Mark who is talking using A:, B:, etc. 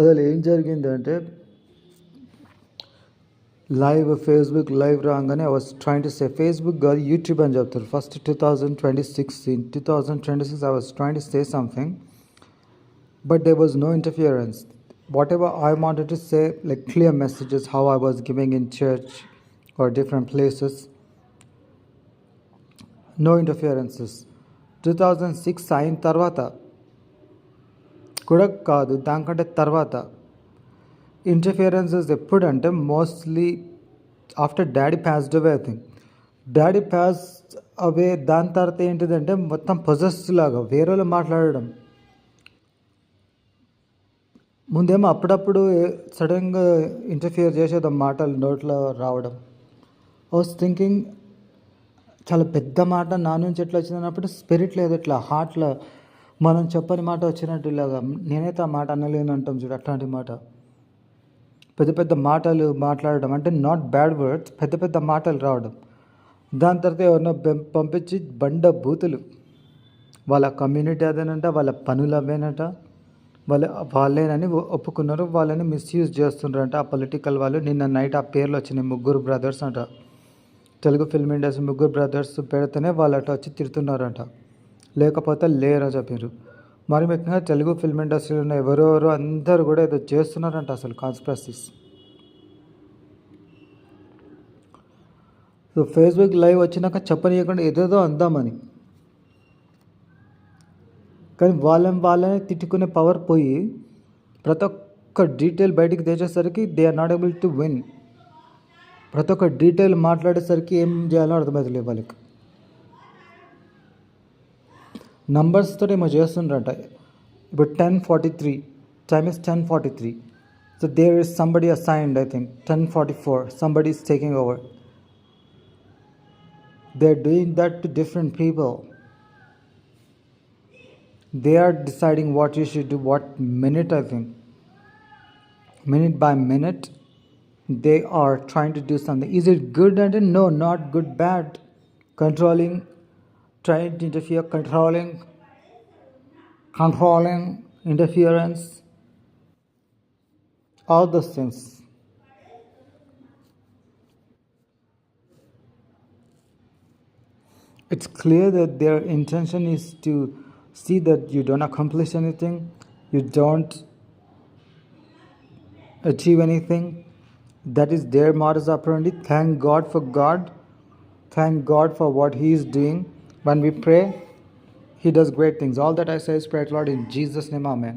A: అసలు ఏం జరిగిందంటే ఫేస్బుక్ లైవ్ రాగానే I was trying to say Facebook కాదు యూట్యూబ్ అని చెప్తారు. First 2026 in 2026 I was trying to say something, but there was no interference. Whatever I wanted to say, like clear messages, how I was giving in church or different places, no interferences. 2006 అయిన తర్వాత కూడా కాదు, దానికంటే తర్వాత interferences ఎప్పుడంటే mostly after daddy passed away. I think daddy pass away దాని తర్వాత ఏంటిదంటే మొత్తం పొజెస్ లాగా వేరే వాళ్ళు మాట్లాడడం. ముందేమో అప్పుడప్పుడు సడన్గా ఇంటర్ఫియర్ చేసేది మాటలు నోట్లో రావడం. ఐ వాస్ థింకింగ్ చాలా పెద్ద మాట నా నుంచి ఎట్లా వచ్చిందన్నప్పుడు స్పిరిట్ లేదు, ఇట్లా హార్ట్లో మనం చెప్పని మాట వచ్చినట్టు ఇలాగా నేనైతే ఆ మాట అనలేను అంటాం చూడు, అట్లాంటి మాట. పెద్ద పెద్ద మాటలు మాట్లాడడం అంటే నాట్ బ్యాడ్ వర్డ్స్, పెద్ద పెద్ద మాటలు రావడం. దాని తర్వాత ఎవరినో పంపించి బూతులు, వాళ్ళ కమ్యూనిటీ అదేనంట, వాళ్ళ పనులు అవేనట, వాళ్ళేనని ఒప్పుకున్నారు, వాళ్ళని మిస్యూజ్ చేస్తున్నారంట ఆ పొలిటికల్ వాళ్ళు. నిన్న నైట్ ఆ పేర్లు వచ్చినాయి, 3 బ్రదర్స్ అంట. తెలుగు ఫిల్మ్ ఇండస్ట్రీ 3 బ్రదర్స్ పెడితేనే వాళ్ళట వచ్చి తిడుతున్నారంట, లేకపోతే లేరని చెప్పారు. మరి ముఖ్యంగా తెలుగు ఫిల్మ్ ఇండస్ట్రీలో ఉన్న ఎవరెవరు అందరూ కూడా ఏదో చేస్తున్నారంట అసలు కాన్స్పిరసీస్. సో ఫేస్బుక్ లైవ్ వచ్చినాక చెప్పనీయకుండా ఏదేదో అందామని, కానీ వాళ్ళని తిట్టుకునే పవర్ పోయి ప్రతి ఒక్క డీటెయిల్ బయటికి తెచ్చేసరికి they are not able to win. ప్రతి ఒక్క డీటెయిల్ మాట్లాడేసరికి ఏం చేయాలో అర్థమవుతలేదు వాళ్ళకి. నంబర్స్తో ఏమో చేస్తుండ్రంట. ఇప్పుడు 10:43, time is 10:43. So there is somebody assigned, I think 10:44, somebody is taking over. They are doing that to different people. They are deciding what you should do, what minute, I think. Minute by minute, they are trying to do something. Is it good? And no, not good, bad. Controlling, trying to interfere, controlling, interference, all those things. It's clear that their intention is to see that you don't accomplish anything, you don't achieve anything. That is their modus operandi. Thank God for God. Thank God for what He is doing. When we pray, He does great things. All that I say is pray, Lord, in Jesus' name, amen.